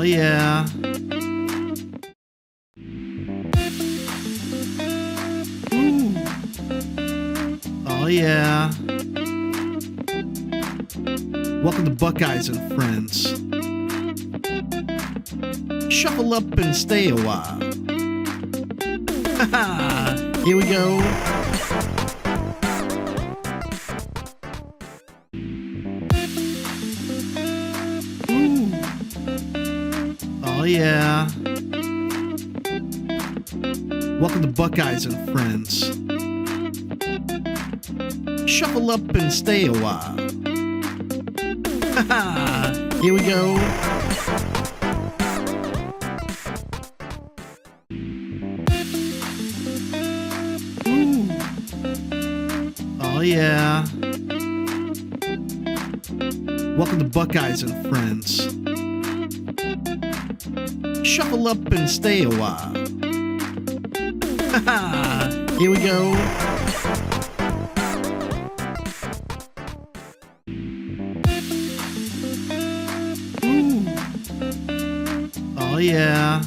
yeah. Ooh. Oh yeah. Welcome to Buckeyes and Friends. Shuffle up and stay a while. Here we go. Ooh. Oh yeah. Welcome to Buckeyes and Friends. Shuffle up and stay a while. Here we go. Ooh. Oh yeah. Welcome to Buckeyes and Friends. Shuffle up and stay a while. Here we go. Ooh. Oh yeah.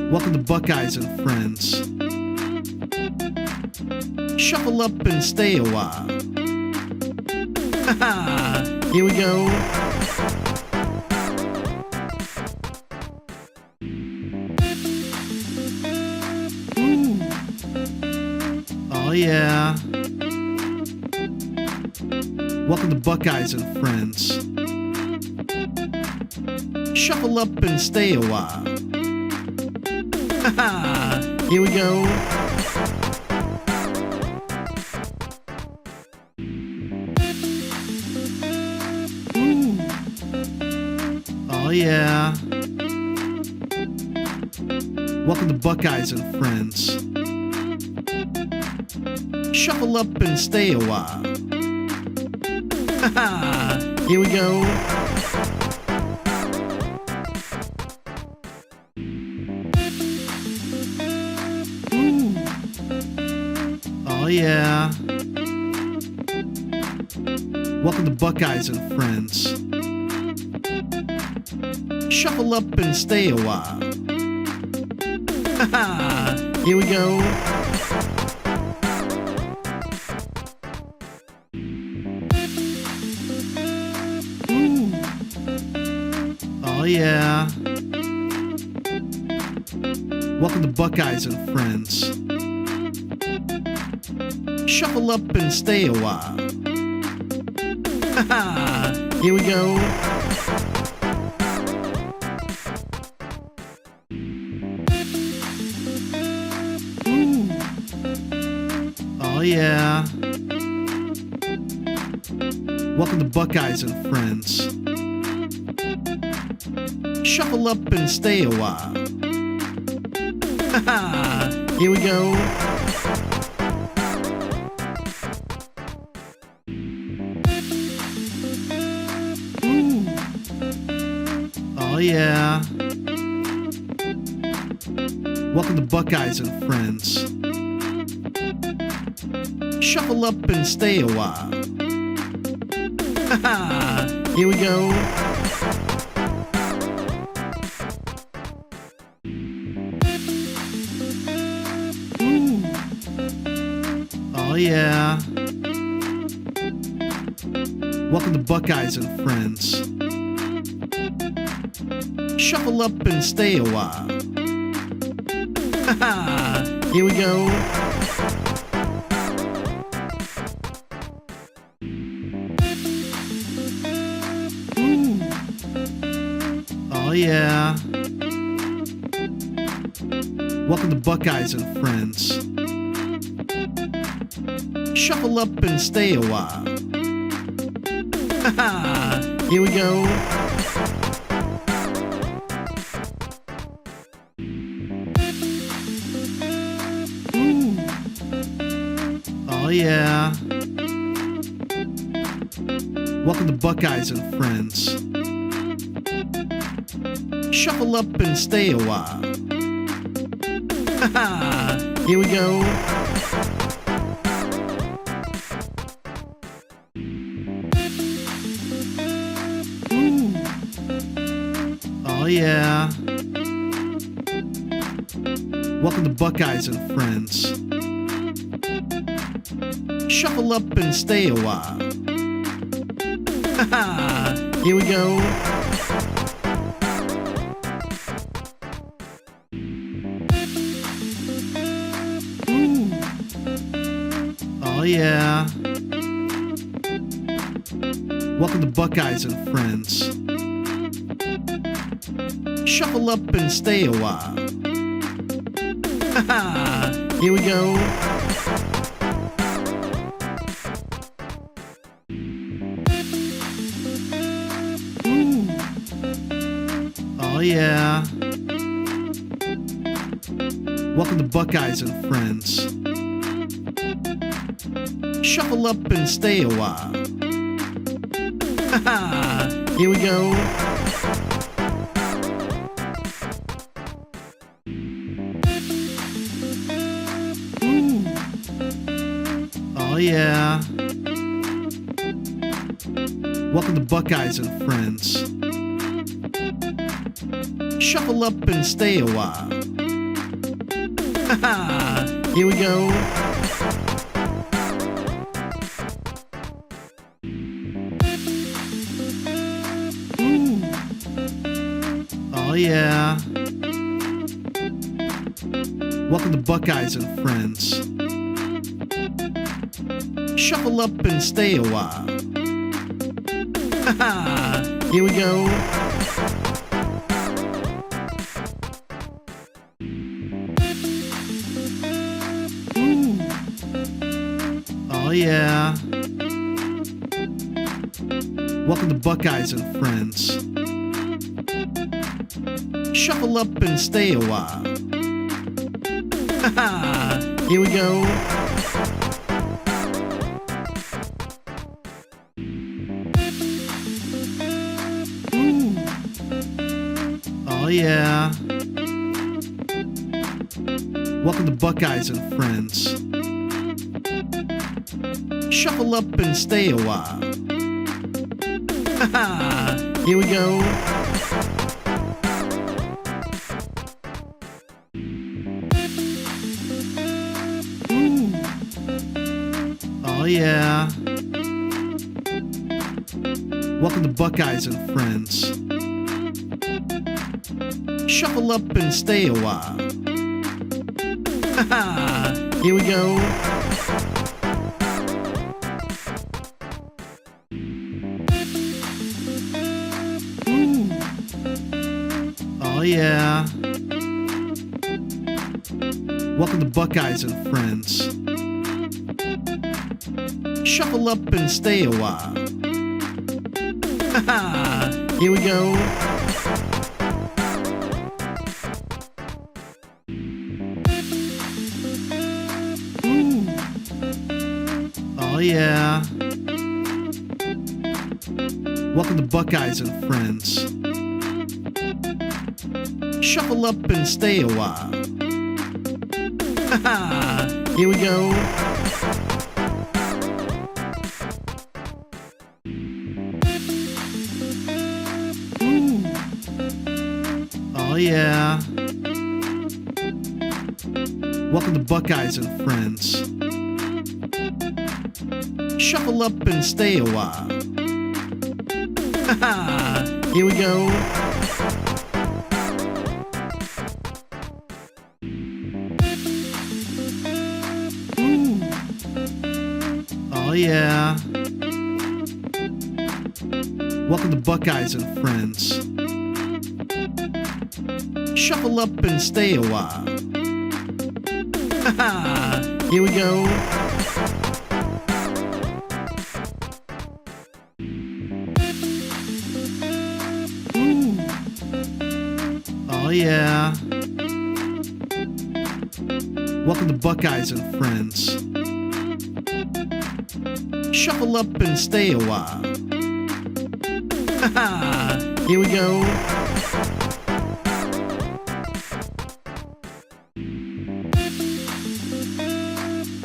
Welcome to Buckeyes and Friends. Shuffle up and stay a while. Here we go. Ooh. Oh yeah. Welcome to Buckeyes and Friends. Shuffle up and stay a while. Here we go. Ooh. Oh yeah. Welcome to Buckeyes and Friends. Shuffle up and stay a while. Here we go. Ooh. Oh yeah. Welcome to Buckeyes and Friends. Shuffle up and stay a while. Here we go. Ooh. Oh yeah. Welcome to Buckeyes and Friends. Shuffle up and stay a while. Here we go. Ooh. Oh yeah. Welcome to Buckeyes and Friends. Shuffle up and stay a while. Here we go. Ooh. Oh yeah. Welcome to Buckeyes and Friends. Shuffle up and stay a while. Here we go. Ooh. Oh yeah. Welcome to Buckeyes and Friends. Shuffle up and stay a while. Here we go. Ooh. Oh yeah. Welcome to Buckeyes and Friends. Shuffle up and stay a while. Here we go. Ooh. Oh yeah. Welcome to Buckeyes and Friends. Shuffle up and stay a while. Here we go. Ooh. yeah. Welcome to Buckeyes and Friends. Shuffle up and stay a while. Here we go. Ooh. Oh yeah. Welcome to Buckeyes and Friends. Shuffle up and stay a while. Here we go. Ooh. Oh yeah. Welcome to Buckeyes and Friends. Shuffle up and stay a while. Here we go. Ooh. Oh yeah. Welcome to Buckeyes and Friends. Shuffle up and stay a while. Here we go. Ooh. Oh yeah. Welcome to Buckeyes and Friends. Shuffle up and stay a while. Here we go. Ooh. Oh yeah. Welcome to Buckeyes and Friends. Shuffle up and stay a while. Here we go. Ooh. Oh yeah. Welcome to Buckeyes and Friends. Shuffle up and stay a while. Here we go. Ooh. Oh yeah. Welcome to Buckeyes and Friends. Shuffle up and stay a while. Here we go. Ooh. Oh yeah. Welcome to Buckeyes and Friends. Shuffle up and stay a while. Here we go. Ooh. Oh yeah. Welcome to Buckeyes and Friends. Shuffle up and stay a while. Here we go. Ooh. Oh yeah. Welcome to Buckeyes and Friends. Shuffle up and stay a while. Here we go. Ooh. Oh yeah. Welcome to Buckeyes and Friends. Shuffle up and stay a while. Here we go. Ooh. Oh yeah. Welcome to Buckeyes and Friends. Shuffle up and stay a while. Here we go.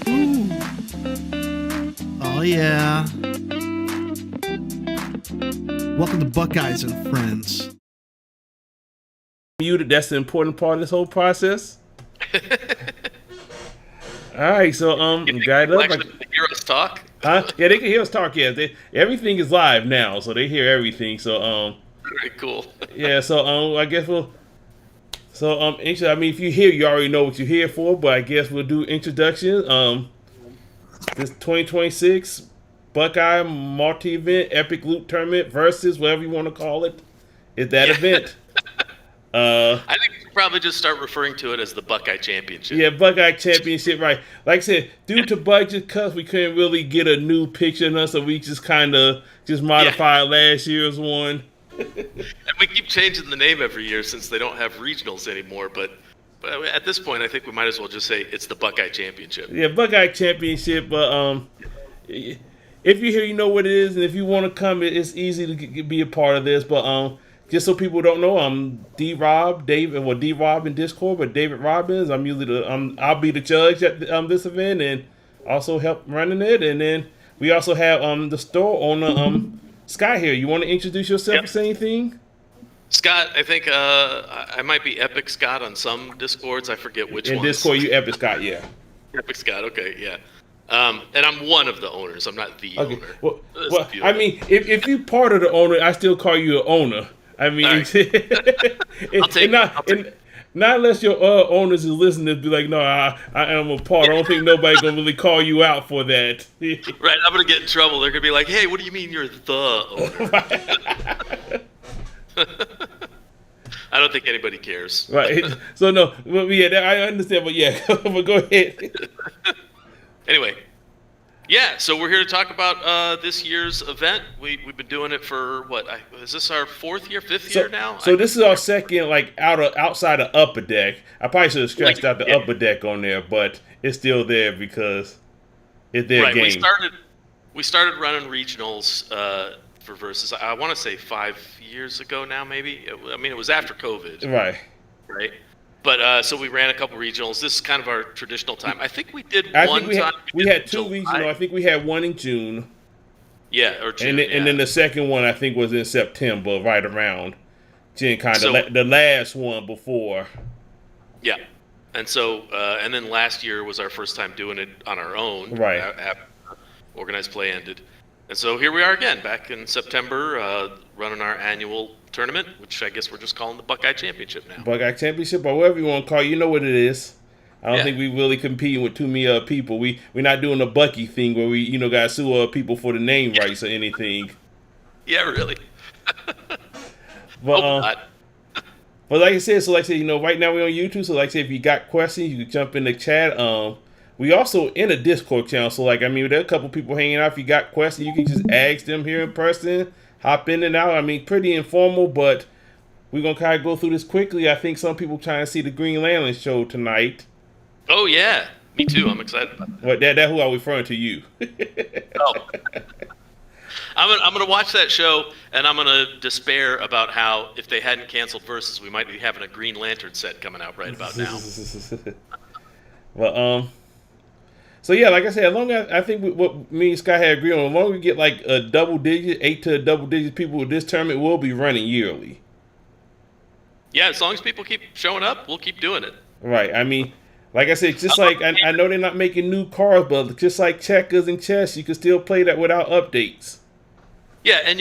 Ooh. Oh yeah. Welcome to Buckeyes and Friends. muted. That's the important part of this whole process. All right, so guide up. Actually, can they hear us talk? Huh? Yeah, they can hear us talk. Yeah, everything is live now, so they hear everything. So Very cool. yeah. So I guess we'll. So I mean, if you hear, you already know what you're here for. But I guess we'll do introductions. This 2026 Buckeye multi-event epic loop tournament versus whatever you want to call it is that event. I think we should probably just start referring to it as the Buckeye Championship. Yeah, Buckeye Championship, right. Like I said, due to budget cuts, we couldn't really get a new picture of us, so we just kind of modified last year's one. And we keep changing the name every year since they don't have regionals anymore, but at this point, I think we might as well just say it's the Buckeye Championship. Yeah, Buckeye Championship, but if you're here, you know what it is, and if you want to come, it's easy to be a part of this, but just so people don't know, I'm D-Rob in Discord, but David Robbins. I'm usually I'll be the judge at this event and also help running it. And then we also have the store owner Sky here. You want to introduce yourself or say anything? Scott, I think I might be Epic Scott on some Discords. I forget which ones. In Discord, you Epic Scott, yeah. Epic Scott, okay, yeah. And I'm one of the owners. I'm not the owner. Well, I mean, if you're part of the owner, I still call you an owner. I mean, right. Not unless your owners is listening to be like, no, I am a part. I don't think nobody's gonna really call you out for that. Right, I'm gonna get in trouble. They're gonna be like, hey, what do you mean you're the owner? I don't think anybody cares. Right. So no, but yeah, I understand. But yeah, but go ahead. Anyway. Yeah, so we're here to talk about this year's event. We've been doing it for is this our fifth year now? So this is our second, like outside of Upper Deck. I probably should have scratched out the Upper Deck on there, but it's still there because it's their game. We started running regionals for Versus. I want to say 5 years ago now, maybe. I mean, it was after COVID. Right. But so we ran a couple regionals. This is kind of our traditional time. I think we did one time. We had two regionals. I think we had one in June. Yeah, or June. And then the second one I think was in September, right around June, the last one before. Yeah, and so and then last year was our first time doing it on our own. Right. After organized play ended, and so here we are again, back in September, running our annual tournament, which I guess we're just calling the Buckeye Championship now. Buckeye Championship, or whatever you want to call it, you know what it is. I don't think we really competing with too many people. We're not doing a Bucky thing where we got to sue people for the name rights or anything. Yeah, really. But like I said, right now we're on YouTube. So like I said, if you got questions, you can jump in the chat. We also in a Discord channel. So there are a couple people hanging out. If you got questions, you can just ask them here in person. Hop in and out. I mean, pretty informal, but we're going to kind of go through this quickly. I think some people trying to see the Green Lantern show tonight. Oh, yeah. Me too. I'm excited about that. Well, that's who I'm referring to you. Oh. I'm going to watch that show, and I'm going to despair about how if they hadn't canceled Versus, we might be having a Green Lantern set coming out right about now. Well, so yeah, like I said, as long as I think what me and Sky had agreed on, as long as we get like a double digit, 8 to double digit people with this tournament, we'll be running yearly. Yeah, as long as people keep showing up, we'll keep doing it. Right. I mean, like I said, just like I know they're not making new cards, but just like checkers and chess, you can still play that without updates. Yeah, and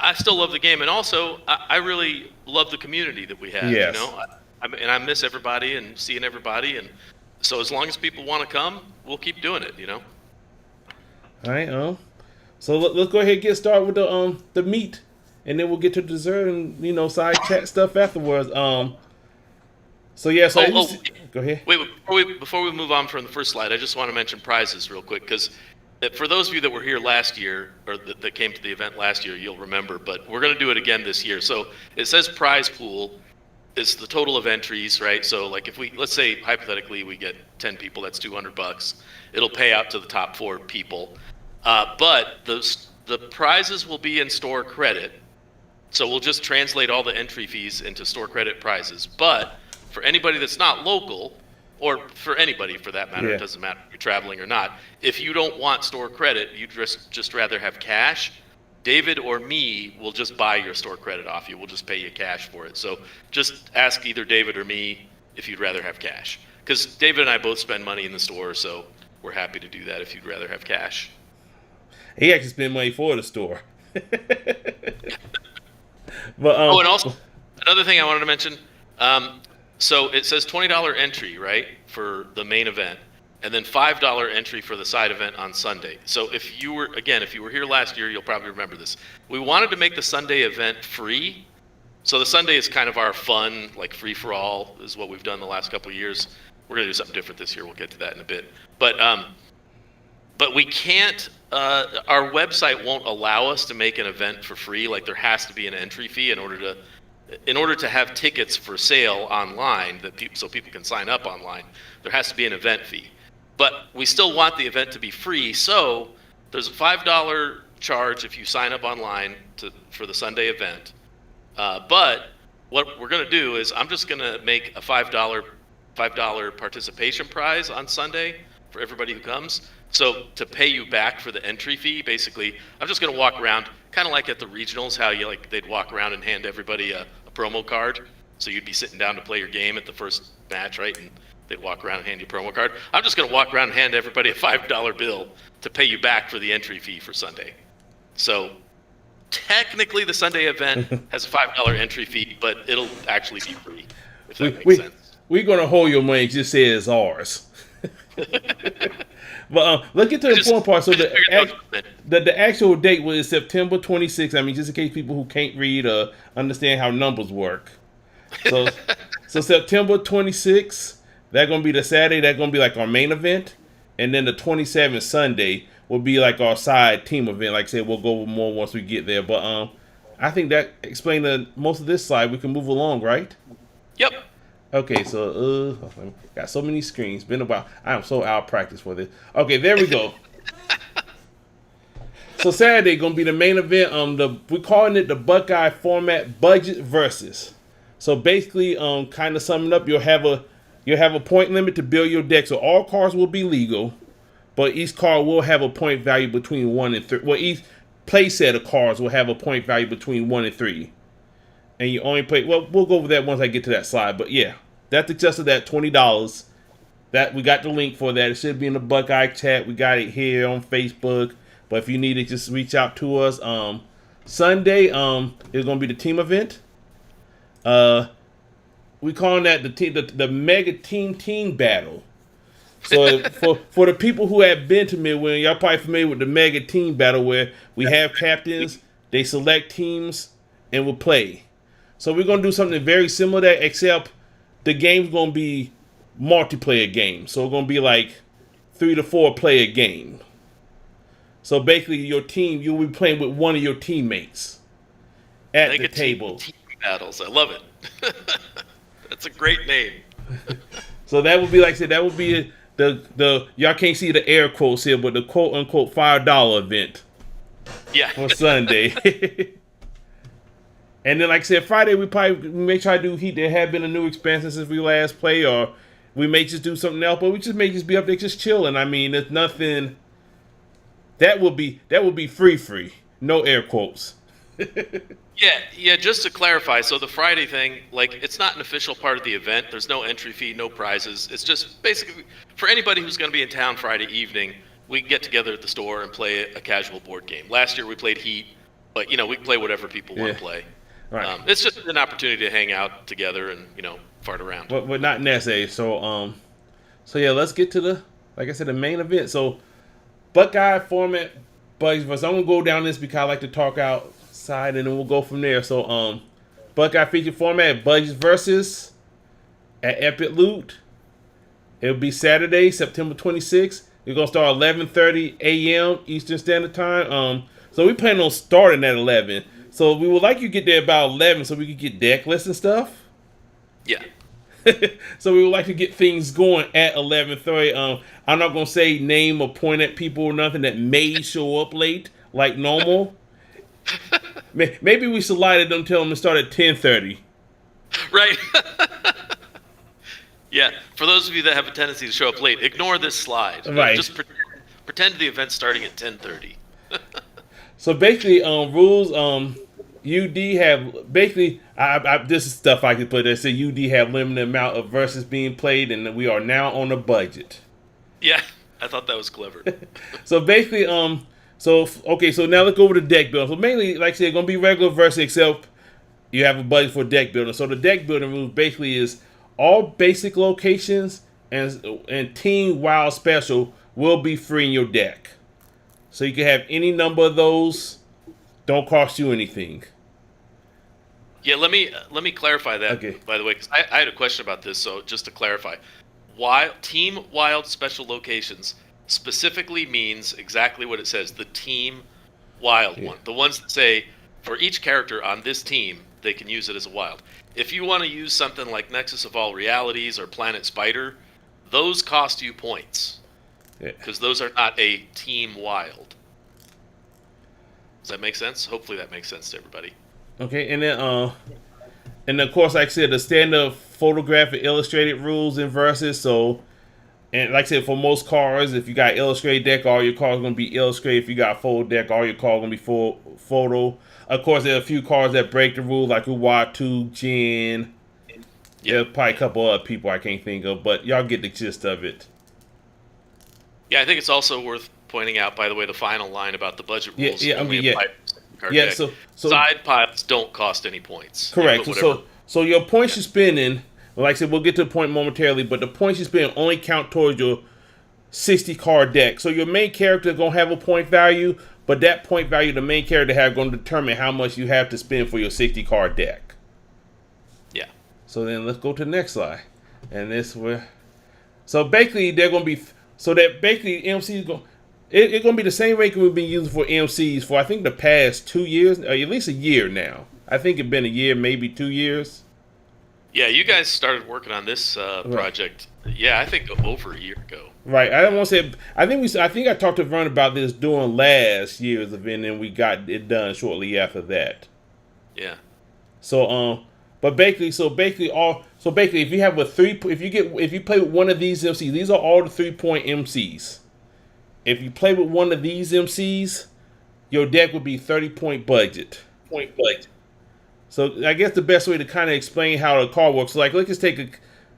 I still love the game, and also I really love the community that we have. Yes. And I miss everybody and seeing everybody, and so as long as people want to come, we'll keep doing it. All right. So let's go ahead and get started with the meat, and then we'll get to dessert and side chat stuff afterwards. So yeah. So go ahead. Wait, before we move on from the first slide, I just want to mention prizes real quick because for those of you that were here last year or that came to the event last year, you'll remember. But we're going to do it again this year. So it says prize pool. It's the total of entries, right? So like if let's say hypothetically we get 10 people, that's $200. It'll pay out to the top 4 people. But the prizes will be in store credit. So we'll just translate all the entry fees into store credit prizes. But for anybody that's not local, or for anybody for that matter, It doesn't matter if you're traveling or not, if you don't want store credit, you just rather have cash, David or me will just buy your store credit off you. We'll just pay you cash for it. So just ask either David or me if you'd rather have cash. Because David and I both spend money in the store, so we're happy to do that if you'd rather have cash. He actually spent money for the store. But and also another thing I wanted to mention. So it says $20 entry, right, for the main event, and then $5 entry for the side event on Sunday. So if you were here last year, you'll probably remember this. We wanted to make the Sunday event free. So the Sunday is kind of our fun, like free for all is what we've done the last couple of years. We're going to do something different this year. We'll get to that in a bit. But we can't, our website won't allow us to make an event for free. Like there has to be an entry fee in order to have tickets for sale online so people can sign up online. There has to be an event fee. But we still want the event to be free, so there's a $5 charge if you sign up online for the Sunday event. But what we're going to do is I'm just going to make a $5 participation prize on Sunday for everybody who comes. So to pay you back for the entry fee, basically, I'm just going to walk around, kind of like at the regionals, how they'd walk around and hand everybody a promo card. So you'd be sitting down to play your game at the first match, right? And they'd walk around and hand you a promo card. I'm just going to walk around and hand everybody a $5 bill to pay you back for the entry fee for Sunday. So technically the Sunday event has a $5 entry fee, but it'll actually be free, if that makes sense. We're going to hold your money, just say it's ours. But let's get to the important part. So the actual date was September 26th. I mean, just in case people who can't read or understand how numbers work. So September 26th, that's going to be the Saturday. That's going to be like our main event. And then the 27th Sunday will be like our side team event. Like I said, we'll go over more once we get there. But I think that explained most of this slide. We can move along, right? Yep. Okay, so got so many screens. Been a while. I am so out of practice for this. Okay, there we go. So Saturday gonna be the main event. We're calling it the Buckeye format budget versus. So basically, kind of summing up, you'll have a point limit to build your deck. So all cards will be legal, but each card will have a point value between 1 and 3. Well, each play set of cards will have a point value between 1 and 3. And you only play. Well, we'll go over that once I get to that slide. But yeah, that's just that $20. That we got the link for that. It should be in the Buckeye chat. We got it here on Facebook. But if you need it, just reach out to us. Sunday, is gonna be the team event. We calling that the mega team battle. So for the people who have been to Midway, y'all probably familiar with the mega team battle where we have captains, they select teams, and we'll play. So we're going to do something very similar to that, except the game's going to be multiplayer game. So it's going to be like 3 to 4 player game. So basically your team, you'll be playing with one of your teammates at the table. Team battles. I love it. That's a great name. So that would be, like I said, that would be the y'all can't see the air quotes here, but the quote unquote $5 event. Yeah. On Sunday. And then, like I said, Friday we may try to do Heat. There have been a new expansion since we last played, or we may just do something else. But we just may just be up there just chilling. I mean, there's nothing. That would be free, no air quotes. Yeah. Just to clarify, so the Friday thing, like, it's not an official part of the event. There's no entry fee, no prizes. It's just basically for anybody who's going to be in town Friday evening. We get together at the store and play a casual board game. Last year we played Heat, but we can play whatever people want to play. Right. It's just an opportunity to hang out together and fart around. But not necessary. So yeah, let's get to the main event. So Buckeye format budget versus. I'm gonna go down this because I like to talk outside, and then we'll go from there. So Buckeye feature format budget versus at Epic Loot. It'll be Saturday, September 26th. We're gonna start 11:30 a.m. Eastern Standard Time. So we plan on starting at 11. So we would like you to get there about 11 so we can get deck lists and stuff. Yeah. So we would like to get things going at 11:30. I'm not going to say name or point at people or nothing that may show up late like normal. Maybe we should lie to them, tell them to start at 10:30. Right. Yeah. For those of you that have a tendency to show up late, ignore this slide. Right. Just pretend the event's starting at 10:30. So basically, rules. UD have basically. This is stuff I could put. That say UD have limited amount of verses being played, and we are now on a budget. Yeah, I thought that was clever. So basically, so now let's go over the deck building. So mainly, like I said, gonna be regular versus, except you have a budget for deck building. So the deck building rules basically is all basic locations and team wild special will be free in your deck. So you can have any number of those. Don't cost you anything. Yeah, let me clarify that. Okay. By the way, because I had a question about this. So just to clarify, team wild special locations specifically means exactly what it says. The team wild one, the ones that say for each character on this team, they can use it as a wild. If you want to use something like Nexus of All Realities or Planet Spider, those cost you points. Because those are not a team wild. Does that make sense? Hopefully that makes sense to everybody. Okay, and then of course, like I said, the standard photographic illustrated rules in versus. So, and like I said, for most cards, if you got illustrated deck, all your cards are gonna be illustrated. If you got photo deck, all your cards are gonna be full photo. Of course, there are a few cards that break the rule, like Uwatu, Jin. Yeah, there's probably a couple other people I can't think of, but y'all get the gist of it. Yeah, I think it's also worth pointing out, by the way, the final line about the budget rules. So side piles don't cost any points. Correct. So your points you're spending, like I said, we'll get to the point momentarily, but the points you spend only count towards your 60 card deck. So your main character is gonna have a point value, but that point value the main character have going to determine how much you have to spend for your 60 card deck. Yeah. So then let's go to the next slide, and this where. So basically they're gonna be MC is going. It's going to be the same rate we've been using for MCs for, I think, the past 2 years, or at least a year now. I think it's been a year, maybe 2 years. Yeah, you guys started working on this project. Yeah, I think over a year ago. Right. I don't want to say. I think I talked to Vern about this during last year's event, and we got it done shortly after that. Yeah. So but basically, if you have if you play with one of these MCs, these are all the 3-point MCs. If you play with one of these MCs, your deck would be 30-point budget. So I guess the best way to kind of explain how the card works, like let's just take a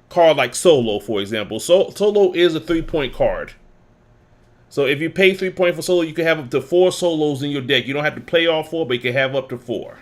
card like Solo, for example. Solo is a 3-point card. So if you pay 3 points for Solo, you can have up to 4 Solos in your deck. You don't have to play all 4, but you can have up to 4.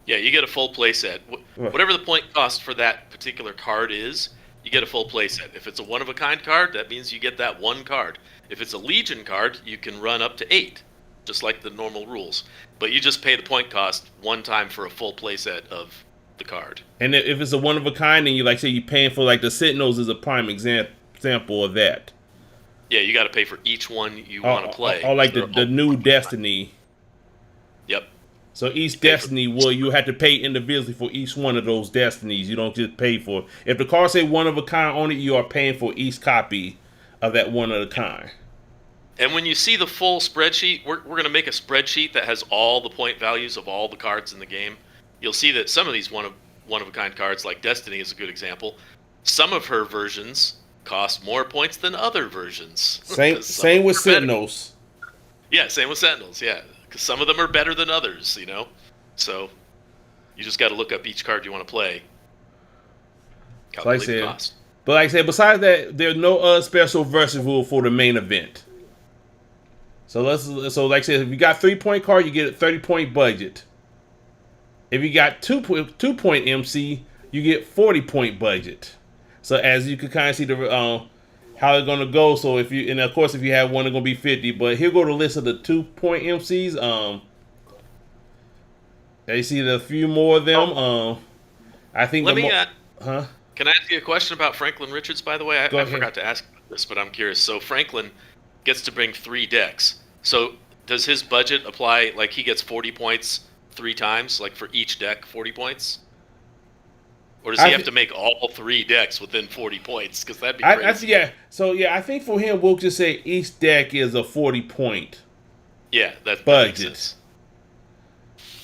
Yeah, you get a full play set. Whatever the point cost for that particular card is, you get a full play set. If it's a one-of-a-kind card, that means you get that one card. If it's a Legion card, you can run up to 8, just like the normal rules. But you just pay the point cost one time for a full play set of the card. And if it's a one-of-a-kind, and you like say you're paying for like the Sentinels is a prime example of that. Yeah, you got to pay for each one you want to play. Or like the new Destiny. Yep. So each Destiny you have to pay individually for each one of those Destinies. You don't just pay for. If the card say one of a kind on it, you are paying for each copy of that one of a kind. And when you see the full spreadsheet, we're going to make a spreadsheet that has all the point values of all the cards in the game. You'll see that some of these one of a kind cards, like Destiny is a good example. Some of her versions cost more points than other versions. Same with Sentinels. Yeah, same with Sentinels. Yeah. Because some of them are better than others, you know? So you just got to look up each card you want to play. Calculate the cost. But like I said, besides that, there's no other special versus rule for the main event. So like I said, if you got 3-point card, you get a 30-point budget. If you got 2-point MC, you get 40-point budget. So as you can kind of see how it's gonna go. So if you have one, it's gonna be 50. But here go the list of the 2-point MCs. You see a few more of them. I think. Can I ask you a question about Franklin Richards? By the way, I forgot to ask this, but I'm curious. So Franklin gets to bring 3 decks. So does his budget apply? Like he gets 40 points 3 times, like for each deck, 40 points. Or does he have to make all 3 decks within 40 points? Because that'd be crazy. Yeah. So, I think for him, we'll just say each deck is a 40-point that budget. Makes sense.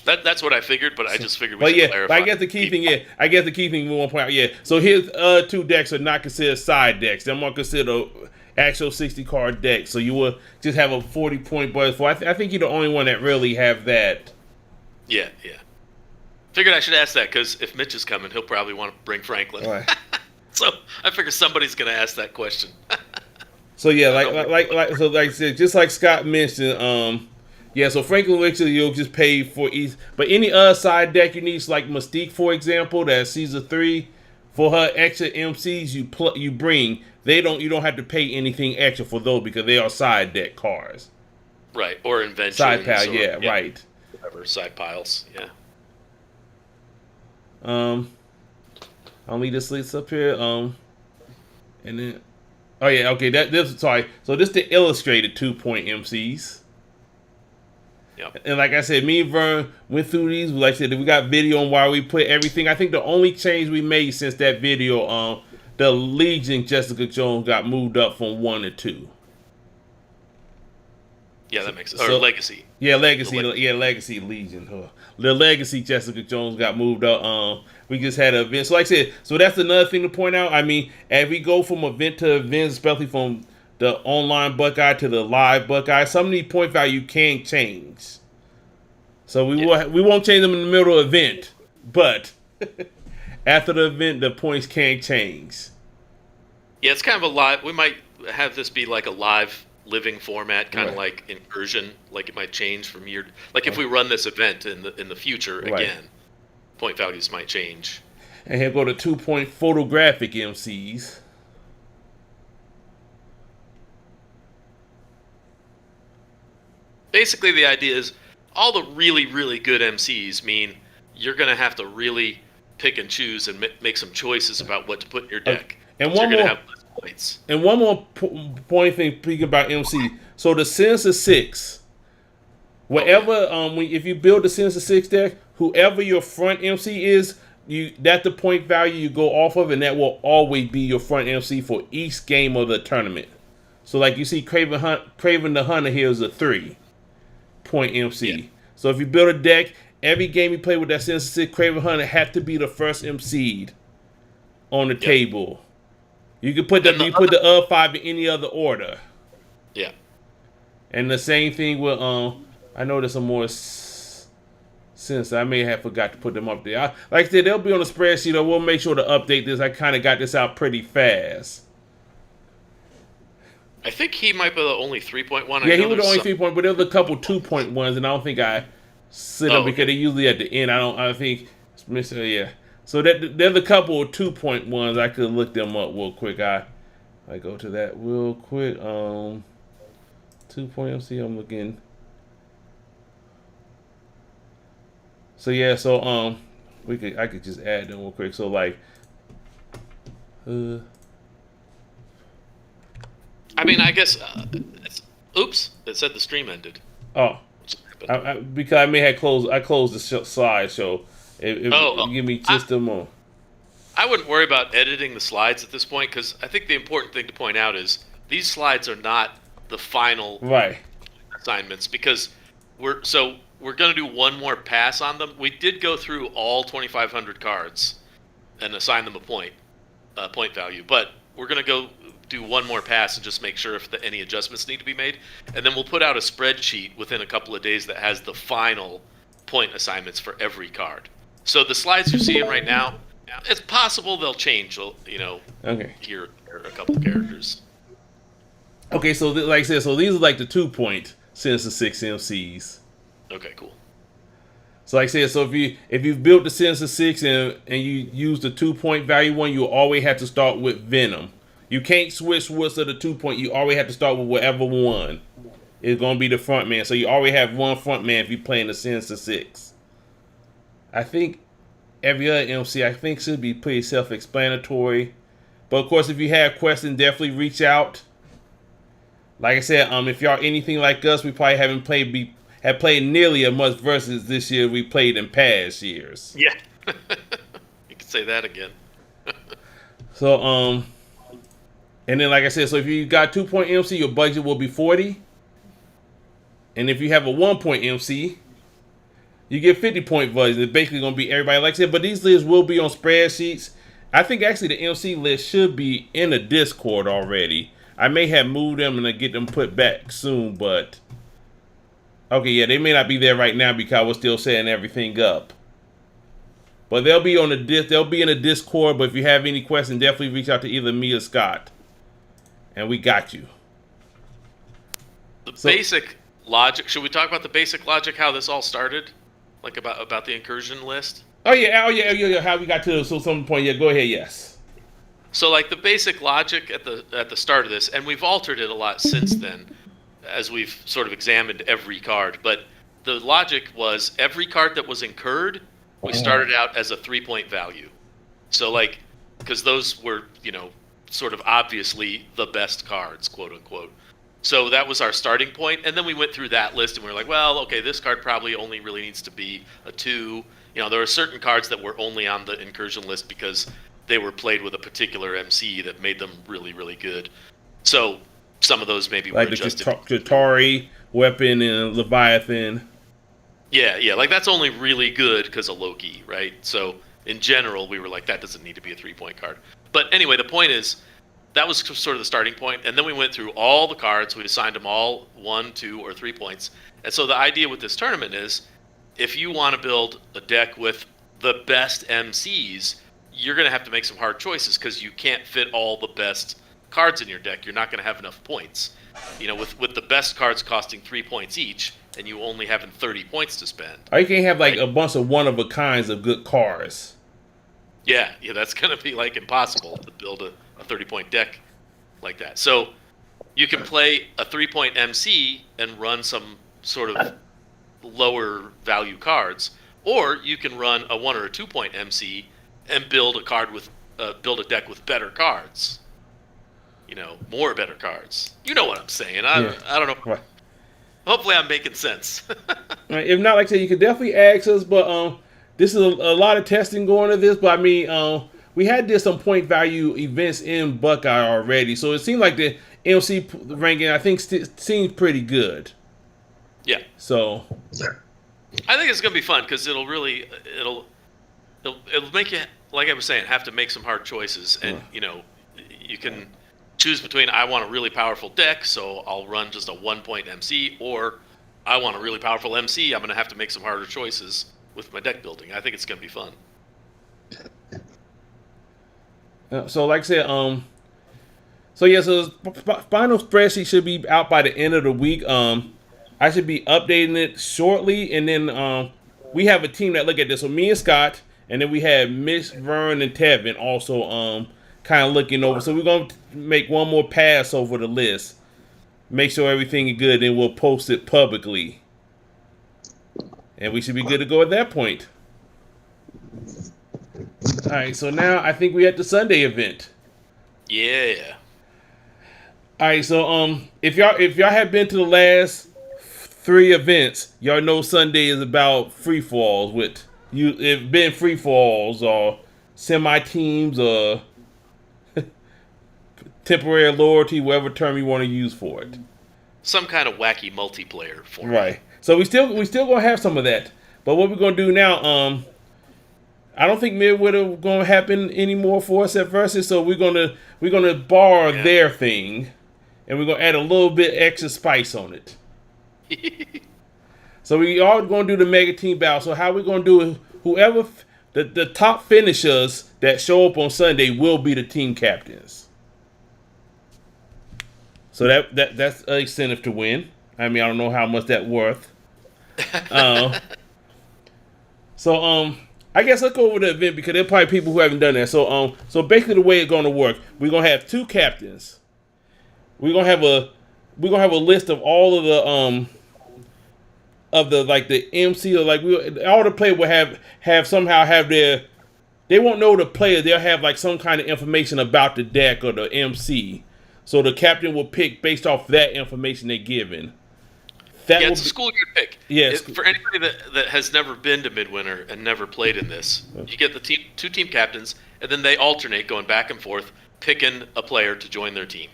That's what I figured, but I just figured we should clarify. But I guess the key thing we want to point out, so his 2 decks are not considered side decks. They're more considered actual 60 card deck. So you will just have a 40-point budget for. I think you're the only one that really have that. Yeah. Figured I should ask that because if Mitch is coming, he'll probably want to bring Franklin. Right. So I figure somebody's going to ask that question. So yeah, like I said, just like Scott mentioned, yeah. So Franklin Elixir, you'll just pay for each. But any other side deck you need, like Mystique, for example, that's Caesar 3, for her extra MCs you bring, you don't have to pay anything extra for those because they are side deck cards. Right, or inventions. Side pile, right. Whatever, side piles, yeah. I'll leave this list up here. And then, oh yeah, okay. Sorry. So this the illustrated 2-point MCs. Yep. And like I said, me and Vern went through these. Like I said, we got video on why we put everything. I think the only change we made since that video, the Legion Jessica Jones got moved up from 1 to 2. Yeah, that makes sense. Or Legacy. Yeah, Legacy. Yeah, Legacy Legion. The Legacy Jessica Jones got moved up. We just had an event. So like I said, so that's another thing to point out. I mean, as we go from event to event, especially from the online Buckeye to the live Buckeye, some of these point value can change. So we won't change them in the middle of the event, but after the event, the points can change. Yeah, it's kind of a live. We might have this be like a live living format, kind of like Incursion. Like it might change from year. Like if we run this event in the future again, point values might change. And here go to 2-point photographic MCs. Basically, the idea is all the really, really good MCs mean you're going to have to really pick and choose and make some choices about what to put in your deck. And you're going to have less points. And one more point thing speaking about MC. So the Sinister 6, whatever, if you build the Sinister 6 deck, whoever your front MC is, that's the point value you go off of, and that will always be your front MC for each game of the tournament. So like you see Craven the Hunter here is a 3-point MC. Yeah. So if you build a deck, every game you play with that Sinister 6 Craven Hunter had to be the first MC'd on the table. You can put the other 5 in any other order. Yeah. And the same thing with I know there's some more since I may have forgot to put them up there. Like I said, they'll be on the spreadsheet. Or we'll make sure to update this. I kind of got this out pretty fast. I think he might be the only 3.1. Yeah, he was the only 3-point, but there was a couple 2-point ones, and I don't think I sit up because they're usually at the end. I think, yeah. So there's a couple of 2-point ones. I could look them up real quick. I go to that real quick. 2-point MC. I'm looking. So yeah, so I could just add them real quick. So like, I mean, I guess. Oops! It said the stream ended. Oh, because I may have closed. I closed the slide, so give me just a moment. I wouldn't worry about editing the slides at this point because I think the important thing to point out is these slides are not the final assignments because we're going to do one more pass on them. We did go through all 2,500 cards and assign them a point value, but we're going to go do one more pass and just make sure if any adjustments need to be made. And then we'll put out a spreadsheet within a couple of days that has the final point assignments for every card. So the slides you're seeing right now, it's possible they'll change, here are a couple of characters. Okay, so like I said, so these are like the 2-point Sinister 6 MCs. Okay, cool. So like I said, so if you've built the Sinister 6 and you use the 2-point value one, you always have to start with Venom. You can't switch what's of the 2-point. You always have to start with whatever one is going to be the front man. So you always have one front man if you're playing the Sinister 6. I think every other MC, should be pretty self-explanatory. But of course, if you have questions, definitely reach out. Like I said, if y'all anything like us, we probably haven't played nearly as much versus this year we played in past years. Yeah, you could say that again. So and then like I said, so if you got 2-point MC, your budget will be 40. And if you have a 1-point MC, you get 50-point budget. It's basically going to be everybody like I said, but these lists will be on spreadsheets. I think actually the MC list should be in the Discord already. I may have moved them and get them put back soon, but okay, yeah, they may not be there right now because we're still setting everything up. But they'll be on they'll be in the Discord. But if you have any questions, definitely reach out to either me or Scott, and we got you. Basic logic. Should we talk about the basic logic? How this all started, like about the incursion list? Oh yeah. How we got to some point? Yeah, go ahead. Yes. So like the basic logic at the start of this, and we've altered it a lot since then, as we've sort of examined every card. But the logic was every card that was incurred, we started out as a 3-point value. So like, because those were sort of obviously the best cards, quote unquote. So that was our starting point, and then we went through that list, and we were like, well, okay, this card probably only really needs to be a 2. There are certain cards that were only on the incursion list because they were played with a particular MC that made them really, really good. So some of those maybe like were adjusted. Like the Qatari weapon and Leviathan. Yeah, like that's only really good because of Loki, right? So in general, we were like, that doesn't need to be a 3-point card. But anyway, the point is, that was sort of the starting point, and then we went through all the cards. We assigned them all 1, 2, or 3 points. And so the idea with this tournament is, if you want to build a deck with the best MCs, you're going to have to make some hard choices because you can't fit all the best cards in your deck. You're not going to have enough points. With the best cards costing 3 points each, and you only having 30 points to spend. Or you can have like a bunch of one-of-a-kinds of good cards. Yeah, that's going to be like impossible to build a 30-point deck like that. So you can play a 3-point MC and run some sort of lower value cards, or you can run a 1 or a 2-point MC and build a deck with better cards. More better cards. You know what I'm saying? I don't know. Right. Hopefully, I'm making sense. Right. If not, like I said, you could definitely ask us. But this is a lot of testing going to this. But I mean, we did some point value events in Buckeye already, so it seemed like the MC ranking I think seems pretty good. Yeah. So I think it's gonna be fun because it'll make you, like I was saying, have to make some hard choices, and you can choose between I want a really powerful deck, so I'll run just a 1-point MC, or I want a really powerful MC. I'm gonna have to make some harder choices with my deck building. I think it's gonna be fun. So like I said, so the final spreadsheet should be out by the end of the week. I should be updating it shortly, and then we have a team that look at this. So me and Scott, and then we have Miss Vern and Tevin also kind of looking over. So we're gonna make one more pass over the list, make sure everything is good, and we'll post it publicly, and we should be good to go at that point. All right, so now I think we're at the Sunday event. Yeah. All right, so if y'all have been to the last 3 events, y'all know Sunday is about free falls. With it's been free falls or semi teams or temporary loyalty, whatever term you want to use for it. Some kind of wacky multiplayer format. Right. So we still gonna have some of that, but what we're gonna do now, I don't think Midwinter gonna happen anymore for us at Versus, so we're gonna borrow their thing, and we're gonna add a little bit extra spice on it. So we are gonna do the mega team battle. So how we gonna do it? Whoever the top finishers that show up on Sunday will be the team captains. So that's an incentive to win. I mean, I don't know how much that's worth. So I guess let's go over the event because there are probably people who haven't done that. So basically the way it's gonna work, we're gonna have 2 captains. We're gonna have a list of all of the like the MC or like all the players will have somehow have their. They won't know the player. They'll have like some kind of information about the deck or the MC. So the captain will pick based off that information they're given. It's a schoolyard pick. Yes. For anybody that has never been to Midwinter and never played in this, you get the 2 team captains, and then they alternate going back and forth, picking a player to join their team,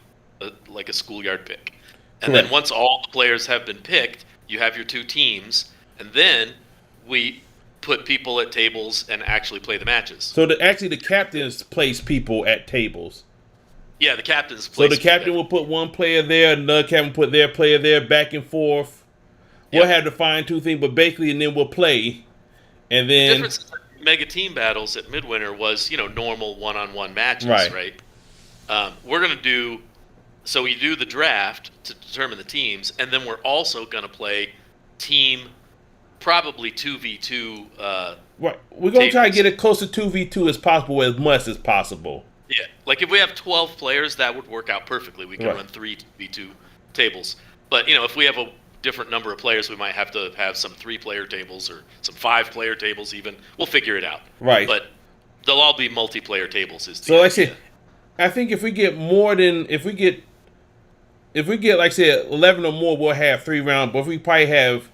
like a schoolyard pick. And Correct. then once all the players have been picked, you have your 2 teams, and then we put people at tables and actually play the matches. So actually the captains place people at tables. Yeah, the captain's So place. the captain will put one player there, another captain will put their player there, back and forth. We'll have the fine-tooth thing, but basically, and then we'll play. And then the difference in mega team battles at Midwinter was, normal one-on-one matches, right? We're going to do, so we do the draft to determine the teams, and then we're also going to play team, probably 2v2. Right. We're going to try to get it close to 2v2 as possible, as much as possible. Yeah. Like if we have 12 players, that would work out perfectly. We can run 3 2v2 tables. But, if we have a different number of players, we might have to have some 3-player tables or some 5-player tables even. We'll figure it out. Right. But they'll all be multiplayer tables. So like I said, I think if we get like I said, 11 or more, we'll have 3 rounds. But if we probably have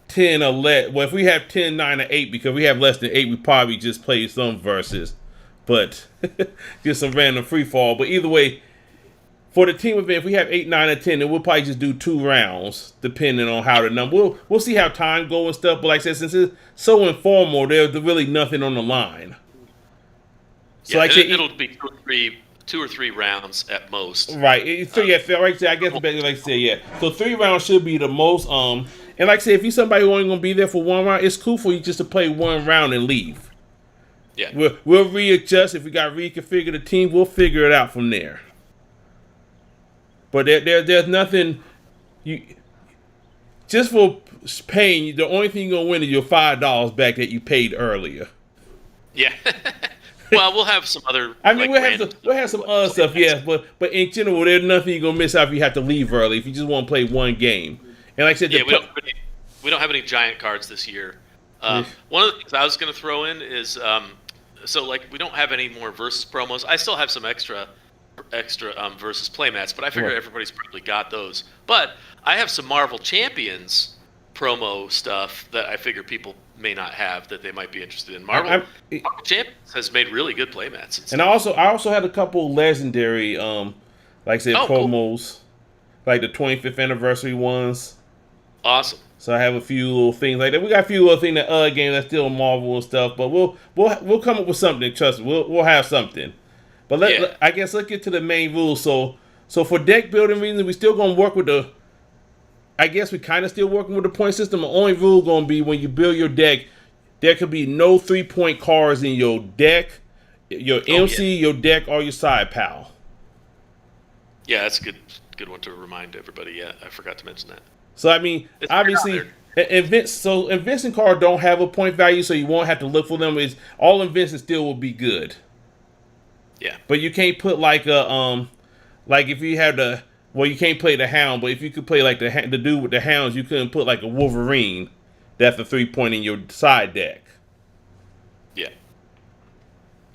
10 or less, well, if we have 10, 9, or 8, because we have less than 8, we probably just play some verses. But just some random free fall. But either way, for the team event, if we have 8, 9, or 10, then we'll probably just do 2 rounds, depending on how the number. We'll see how time go and stuff. But like I said, since it's so informal, there's really nothing on the line. So like it'll be 2 or 3 rounds at most. Right. So yeah, right there, I guess like I said, yeah. So 3 rounds should be the most. And like I said, if you're somebody who only gonna be there for 1 round, it's cool for you just to play 1 round and leave. Yeah. We'll readjust. If we got to reconfigure the team, we'll figure it out from there. But there's nothing just for paying. The only thing you're gonna win is your $5 back that you paid earlier. Yeah. Well, we'll have some other. I mean, we'll have some other stuff, yes. But in general, there's nothing you're gonna miss out if you have to leave early. If you just want to play 1 game, and like I said, we don't have any giant cards this year. One of the things I was gonna throw in is so like we don't have any more versus promos. I still have some extra versus playmats, but I figure everybody's probably got those. But I have some Marvel Champions promo stuff that I figure people may not have that they might be interested in. Marvel Champions has made really good playmats. And I also had a couple legendary, like I said, promos, like the 25th anniversary ones. Awesome. So I have a few little things like that. We got a few little things that other games that's still Marvel and stuff, but we'll come up with something. Trust me, we'll have something. But I guess let's get to the main rules. So for deck building reasons, we still gonna work with the. I guess we kind of still working with the point system. The only rule gonna be when you build your deck, there could be no 3-point cards in your deck, your MC, your deck, or your side pal. Yeah, that's a good one to remind everybody. Yeah, I forgot to mention that. So I mean, it's obviously, invention cards don't have a point value, so you won't have to look for them. Is all inventions still will be good. Yeah, but you can't put like a like if you have the you can't play the Hound, but if you could play like the dude with the Hounds, you couldn't put like a Wolverine. That's a 3-point in your side deck. Yeah.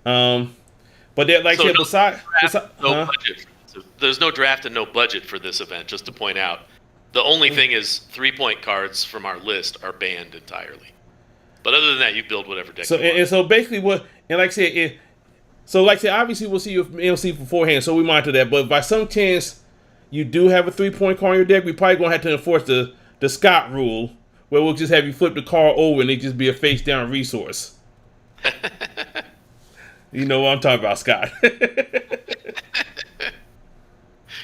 But there, like so besides budget. So there's no draft and no budget for this event. Just to point out. The only thing is 3-point cards from our list are banned entirely. But other than that, you build whatever deck you want. And so basically like I said, obviously we'll see your MC beforehand, so we monitor that. But by some chance you do have a 3-point card in your deck, we probably going to have to enforce the Scott rule, where we'll just have you flip the card over and it just be a face-down resource. You know what I'm talking about, Scott.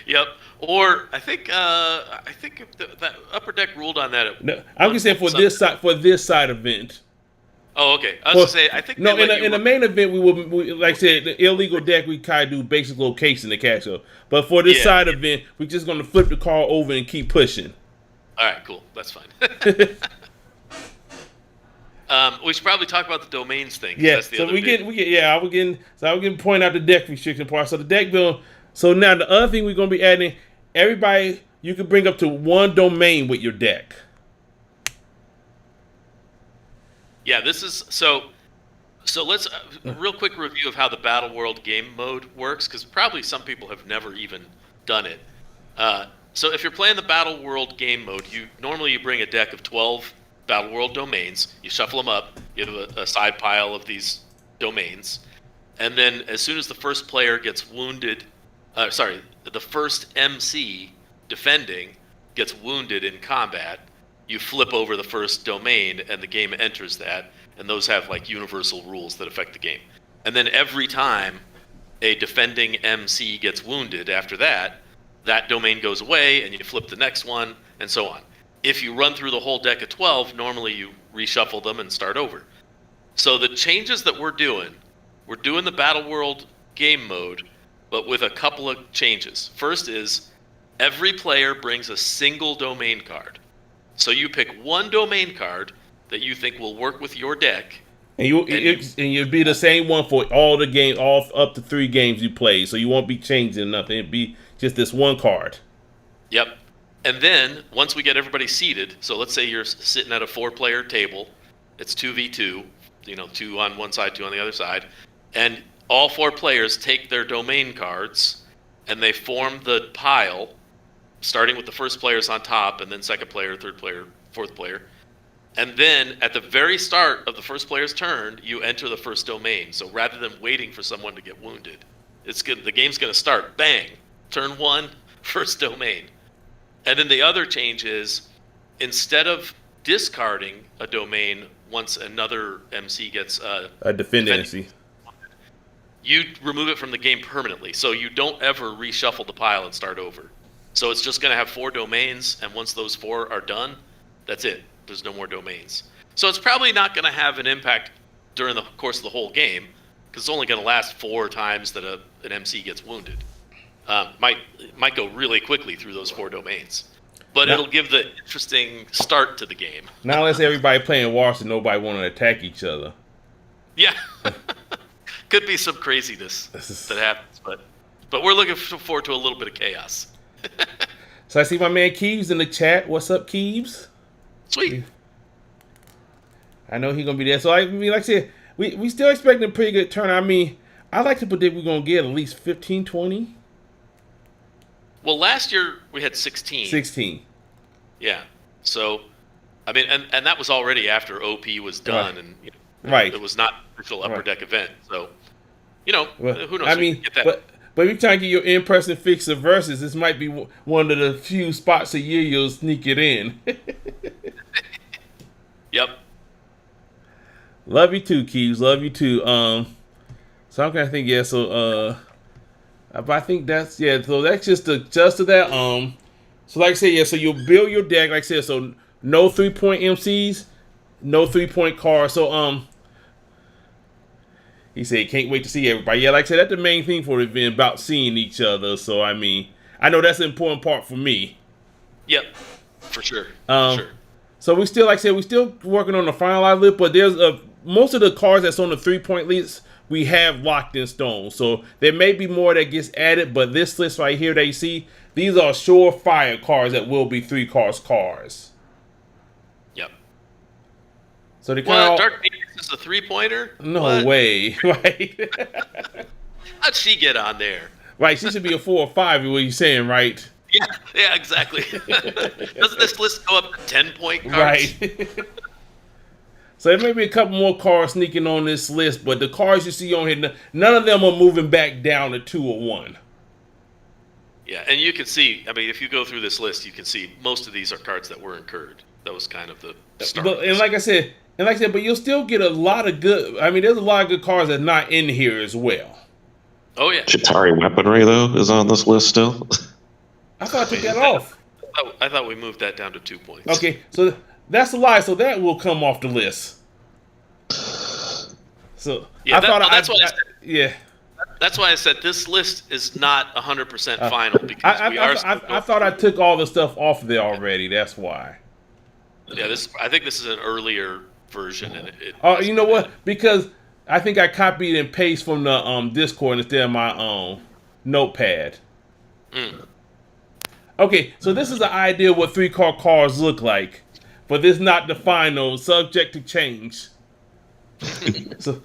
Yep. Or I think that Upper Deck ruled on that. No, I'm gonna say for this side event. Oh, okay. I was gonna say I think in the main event we like I said, the illegal deck we kind of do basic location to catch up. But for this side event, we're just gonna flip the card over and keep pushing. All right, cool. That's fine. We should probably talk about the domains thing. Yeah. That's the So other I was getting point out the deck restriction part. So the deck build. So now the other thing we're gonna be adding, everybody you can bring up to 1 domain with your deck. Yeah, this is so let's real quick review of how the Battle World game mode works, because probably some people have never even done it. So if you're playing the Battle World game mode, you bring a deck of 12 Battle World domains. You shuffle them up. You have a side pile of these domains, and then as soon as the first player gets wounded, the first MC defending gets wounded in combat, you flip over the first domain and the game enters that, and those have like universal rules that affect the game. And then every time a defending MC gets wounded after that, that domain goes away and you flip the next one and so on. If you run through the whole deck of 12, normally you reshuffle them and start over. So the changes that we're doing the Battle World game mode, but with a couple of changes. First is every player brings a single domain card. So you pick one domain card that you think will work with your deck. And you'd be the same one for all the games, all up to 3 games you play. So you won't be changing nothing. It'd be just this one card. Yep. And then once we get everybody seated, so let's say you're sitting at a 4-player table, it's 2v2, 2 on one side, 2 on the other side, and all 4 players take their domain cards and they form the pile, starting with the first players on top, and then second player, third player, fourth player. And then at the very start of the first player's turn, you enter the first domain. So rather than waiting for someone to get wounded, the game's going to start. Bang! Turn 1, first domain. And then the other change is, instead of discarding a domain once another MC gets a defending MC, you remove it from the game permanently. So you don't ever reshuffle the pile and start over. So it's just going to have 4 domains, and once those 4 are done, that's it. There's no more domains. So it's probably not going to have an impact during the course of the whole game, because it's only going to last 4 times that an MC gets wounded. Might go really quickly through those 4 domains, but it'll give the interesting start to the game. Now let's say everybody playing Wars and nobody want to attack each other. Yeah, could be some craziness that happens, but we're looking forward to a little bit of chaos. So I see my man Keeves in the chat. What's up, Keeves? Sweet. I know he's gonna be there. So I mean, like I said, we still expecting a pretty good turnout. I mean, I like to predict we're gonna get at least 15, 20. Well, last year we had 16. 16. Yeah. So, I mean, and that was already after OP was done, Right. and Right. it was not an official upper deck event. So, Well, who knows? I mean, but if you're trying to get your in-person fix of versus, this might be one of the few spots a year you'll sneak it in. Yep. Love you too, Keeves. Love you too. So I'm kind of thinking, yeah. So but I think that's So that's just to that. So like I said, yeah. So you'll build your deck, like I said. So no 3-point MCs, no 3-point cards. So he said he can't wait to see everybody. Yeah, like I said, that's the main thing for the event, about seeing each other. So I mean, I know that's an important part for me. Yep. For sure. So we still, like I said, we still working on the finalized list, but there's most of the cards that's on the 3-point list we have locked in stone. So there may be more that gets added, but this list right here that you see, these are surefire cards that will be 3 cards. Yep. So they What? Dark Matrix is a 3-pointer? No What? way, right? How'd she get on there? Right, she should be a 4 or 5. Is what you're saying, right? Yeah, exactly. Doesn't this list go up to 10-point cards? Right. So there may be a couple more cards sneaking on this list, but the cards you see on here, none of them are moving back down to 2 or 1. Yeah, and you can see, I mean, if you go through this list, you can see most of these are cards that were incurred. That was kind of the start. And like I said, but you'll still get a lot of good. I mean, there's a lot of good cards that's not in here as well. Oh yeah. Chitauri weaponry though is on this list still. I thought I took that off. I thought we moved that down to 2 points. Okay, so that's a lie. So that will come off the list. So Yeah, that's why I said this list is not 100% final, because I thought I took all the stuff off there already. That's why. Yeah, I think this is an earlier version, and You know what? Because I think I copied and pasted from the Discord instead of my notepad. Okay, so this is the idea of what 3-card cards look like, but this is not the final, subject to change. So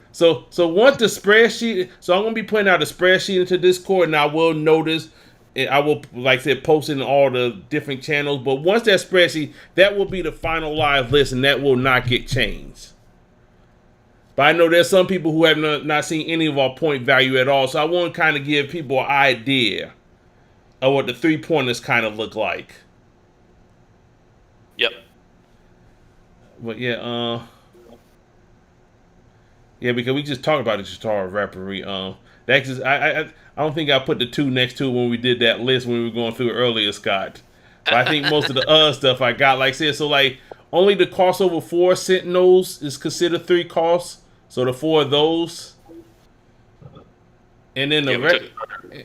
once the spreadsheet, so I'm gonna be putting out a spreadsheet into Discord, and I will notice, I will, like I said, post it in all the different channels. But once that spreadsheet, that will be the final live list, and that will not get changed. But I know there's some people who have not seen any of our point value at all, so I want to kind of give people an idea of what the 3-pointers kind of look like. Yep. But yeah, because we just talked about the Chitauri weaponry. That's just, I don't think I put the 2 next to it when we did that list when we were going through it earlier, Scott. But I think most of the other stuff I got, like I said, so like only the cost over 4 Sentinels is considered 3 costs. So the 4 of those, and then Yeah, we took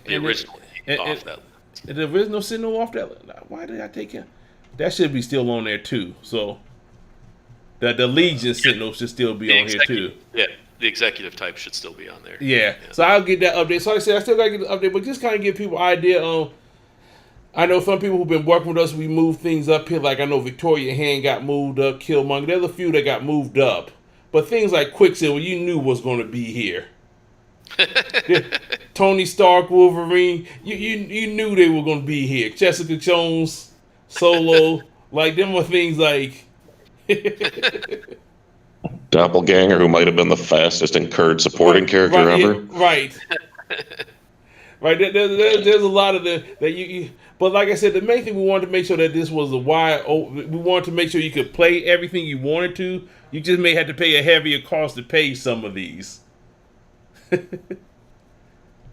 the original off that. The original Sentinel off that. Why did I take it? That should be still on there too. So the Legion Sentinel should still be on here too. Yeah, the executive type should still be on there. Yeah. So I'll get that update. So like I said, I still gotta get the update, but just kind of give people an idea on. I know some people who've been working with us, we moved things up here. Like I know Victoria Hand got moved up, Killmonger. There's a few that got moved up. But things like Quicksilver, you knew was going to be here. Tony Stark, Wolverine, you knew they were going to be here. Jessica Jones, Solo, like them were things like Doppelganger, who might have been the fastest incurred supporting character ever. Right. Right. There's a lot of that you. But like I said, the main thing we wanted to make sure that this was a wide. We wanted to make sure you could play everything you wanted to. You just may have to pay a heavier cost to pay some of these.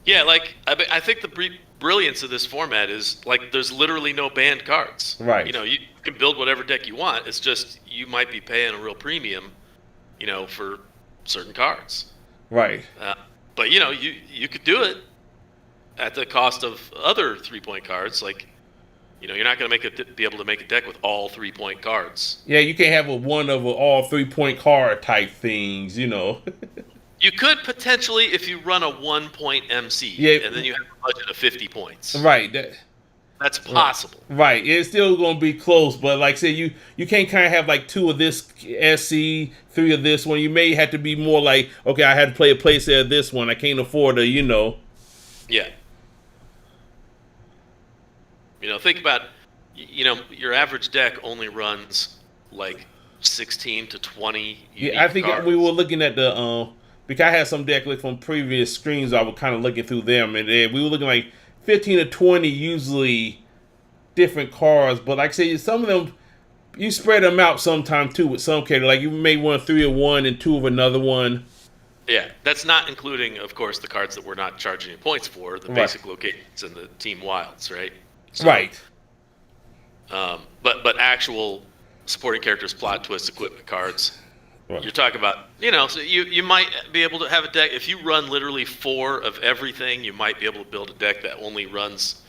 Yeah, like I think the brilliance of this format is like there's literally no banned cards. Right. You know, you can build whatever deck you want. It's just you might be paying a real premium, you know, for certain cards. Right. But you know, you could do it at the cost of other 3-point cards. Like, you know, you're not going to be able to make a deck with all 3-point cards. Yeah, you can't have one of all 3-point card type things, you know. You could potentially if you run a 1-point MC, yeah, and then you have a budget of 50 points. Right. That's possible. Right. It's still going to be close, but like I said, you can't kind of have like 2 of this SC, 3 of this one. You may have to be more like, okay, I had to play a playset of this one. I can't afford to, you know. Yeah. You know, think about, you know, your average deck only runs like 16 to 20 Yeah, I think cards. we were looking at the because I had some deck like from previous screens. I was kind of looking through them, and we were looking like 15 to 20 usually different cards. But like I say, some of them you spread them out sometime too with some character. Like you may want 3 of one and 2 of another one. Yeah, that's not including, of course, the cards that we're not charging you points for, the basic locations and the team wilds, right? So, right. But actual supporting characters, plot twist, equipment cards. Right. You're talking about, you know, so you might be able to have a deck. If you run literally 4 of everything, you might be able to build a deck that only runs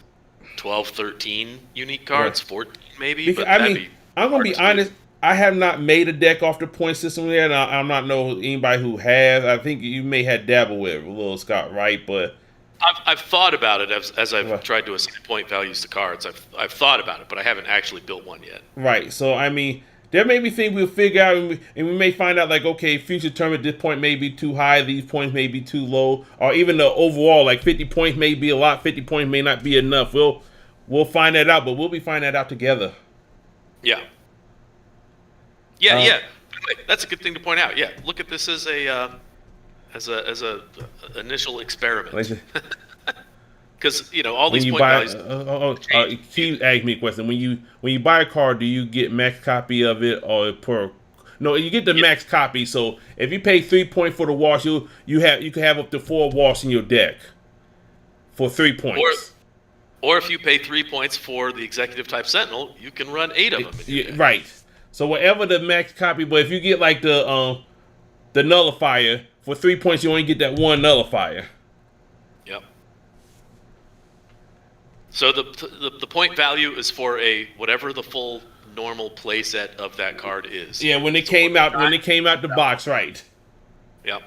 12, 13 unique cards, 14 maybe. Because, but I mean, I'm going to be honest. I have not made a deck off the point system yet, and I'm not know anybody who has. I think you may have dabbled with it, Little Scott, right? But I've thought about it as I've tried to assign point values to cards. I've thought about it, but I haven't actually built one yet. Right. So I mean, there may be things we'll figure out, and we may find out like, okay, future term at this point may be too high, these points may be too low, or even the overall like 50 points may be a lot, 50 points may not be enough. We'll find that out, but we'll be finding that out together. Yeah. Yeah. That's a good thing to point out. Yeah, look at this as a initial experiment. Because you know all these point values. Keep asking me a question. When you buy a card, do you get max copy of it or per? No, you get the max copy. So if you pay 3 points for the wash, you can have up to 4 wash in your deck for 3 points. Or if you pay 3 points for the executive type Sentinel, you can run 8 of them. In your deck. Right. So whatever the max copy, but if you get like the nullifier for 3 points, you only get that 1 nullifier. Yep. So the point value is for whatever the full normal playset of that card is. Yeah, when it came out the box, right? Yep.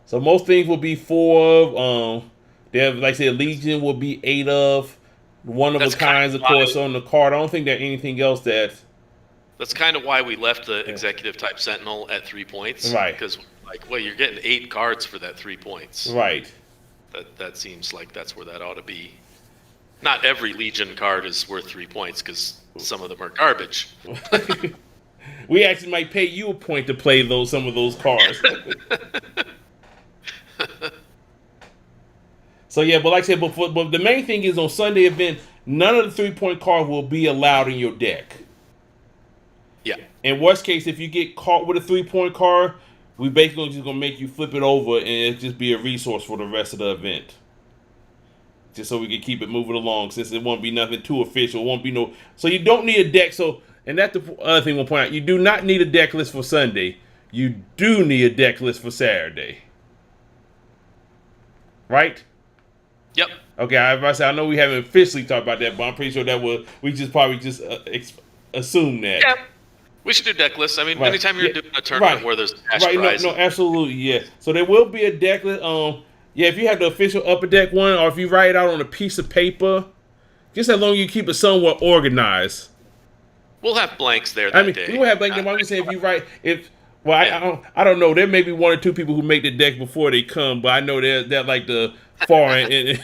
So most things will be 4 of. They have, like I said, Legion will be 8 of. One of the kinds, of course, on the card. I don't think there's anything else that. That's kind of why we left the executive type Sentinel at 3 points. Right. Because, like, well, you're getting 8 cards for that 3 points. Right. That seems like that's where that ought to be. Not every Legion card is worth 3 points because some of them are garbage. We actually might pay you a point to play some of those cards. So yeah, but like I said, but the main thing is on Sunday event, none of the 3-point cards will be allowed in your deck. Yeah. In worst case, if you get caught with a 3-point card, We basically just gonna make you flip it over, and it just be a resource for the rest of the event. Just so we can keep it moving along, since it won't be nothing too official. It won't be no. So you don't need a deck. So, and that's the other thing we'll point out. You do not need a deck list for Sunday. You do need a deck list for Saturday. Right? Yep. Okay, I know we haven't officially talked about that, but I'm pretty sure that we just probably just assume that. Yeah. We should do deck lists. I mean, Right. anytime you're doing a tournament where there's a cash prize. No, absolutely, yeah. So there will be a deck list. Yeah, if you have the official Upper Deck one, or if you write it out on a piece of paper, just as long as you keep it somewhat organized. We'll have blanks there that day. We will have blanks. I'm just saying, if you write, I don't know. There may be one or two people who make the deck before they come, but I know they're like the far end.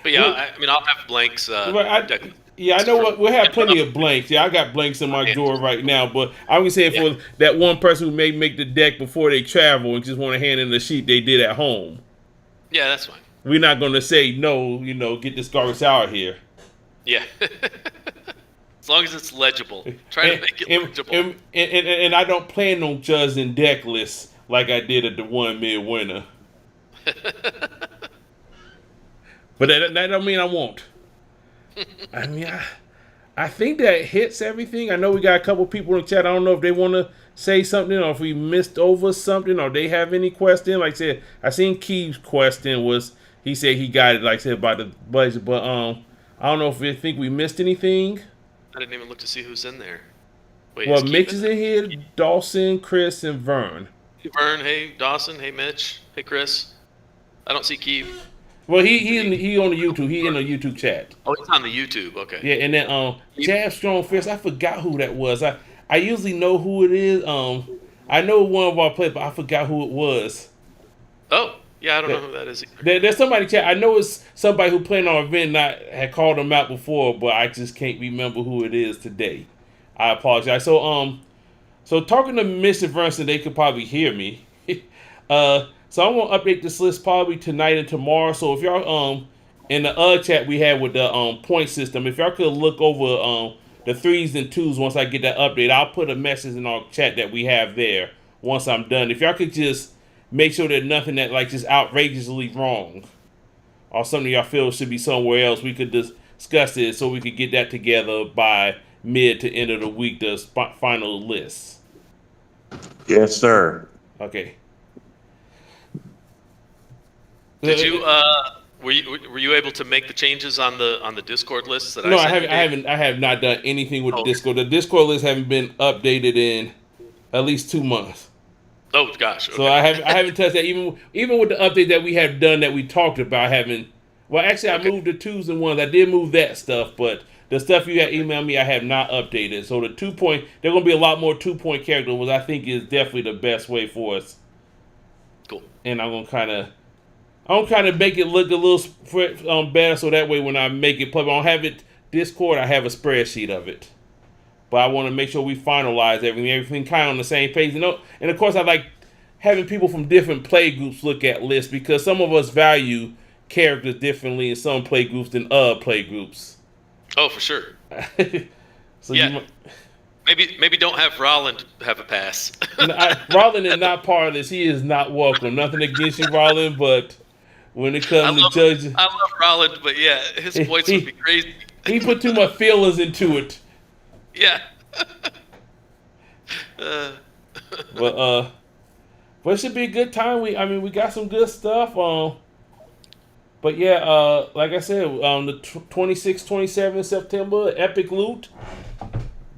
But yeah, I mean, I'll have blanks. Deck. Yeah, I know we'll have plenty of blanks. Yeah, I got blanks in my drawer right now, but I'm gonna say for that one person who may make the deck before they travel and just want to hand in the sheet they did at home. Yeah, that's fine. We're not gonna say no. Get this garbage out here. Yeah. As long as it's legible. Try to make it legible. And I don't plan on judging deck lists like I did at the one midwinter. But that don't mean I won't. I mean, I think that hits everything. I know we got a couple people in the chat. I don't know if they want to say something or if we missed over something or they have any question. Like I said, I seen Keith's question was, he said he got it, like I said, about the budget. But I don't know if we think we missed anything. I didn't even look to see who's in there. Wait, well, Mitch is in here, Dawson, Chris, and Vern. Hey, Vern, hey, Dawson, hey, Mitch, hey, Chris. I don't see Keith. Well, he on the YouTube. He in the YouTube chat. Oh, he's on the YouTube. Okay. Yeah, and then Jab Strong Fist. I forgot who that was. I usually know who it is. I know one of our players, but I forgot who it was. Oh, yeah, I don't know who that is either. There's somebody chat. I know it's somebody who played on our event. Had called them out before, but I just can't remember who it is today. I apologize. So talking to Mr. Verson, they could probably hear me. So I'm gonna update this list probably tonight and tomorrow. So if y'all in the chat we had with the point system, if y'all could look over the 3s and 2s once I get that update, I'll put a message in our chat that we have there once I'm done. If y'all could just make sure that nothing that like just outrageously wrong or something y'all feel should be somewhere else, we could discuss it so we could get that together by mid to end of the week, the final list. Yes, sir. Okay. Did you were you able to make the changes on the Discord lists that No, I have not done anything with the Okay. Discord. The Discord list haven't been updated in at least 2 months. Oh gosh. Okay. So I haven't touched that even with the update that we have done that we talked about. I haven't. Well, actually, I moved the 2s and 1s. I did move that stuff, but the stuff you had emailed me, I have not updated. So the 2-point, there are going to be a lot more 2-point characters, which I think is definitely the best way for us. Cool. And I'm gonna kind of make it look a little better, so that way when I make it public, I don't have it Discord. I have a spreadsheet of it, but I want to make sure we finalize everything kind of on the same page. And of course, I like having people from different play groups look at lists because some of us value characters differently in some play groups than other play groups. Oh, for sure. So yeah. Maybe don't have Roland have a pass. Roland is not part of this. He is not welcome. Nothing against you, Roland, but when it comes to judging, I love Roland, but yeah, his points would be crazy. He put too much feelings into it. Yeah. But it should be a good time. We got some good stuff. But yeah, like I said, the 26th, 27th September, Epic Loot.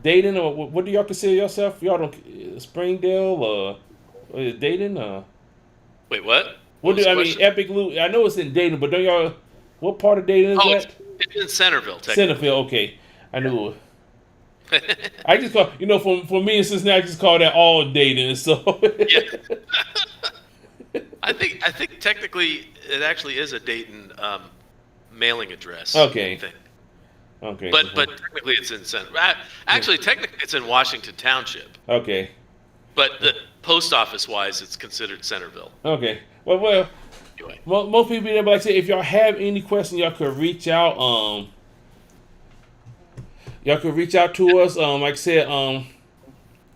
Dayton, or what do y'all consider yourself? Y'all don't Springdale or Dayton? Wait, what? Epic Loot. I know it's in Dayton, but don't y'all? What part of Dayton is that? It's in Centerville, technically. Centerville, okay. I knew it. I just call for me in Cincinnati, I just call that all Dayton. So yeah. I think technically it actually is a Dayton mailing address. Okay. Thing. Okay. But technically it's in Actually, technically it's in Washington Township. Okay. But the post office wise, it's considered Centerville. Okay. Well. Anyway. Most people be there, but like I said, if y'all have any questions, y'all could reach out. Y'all could reach out to us. Like I said,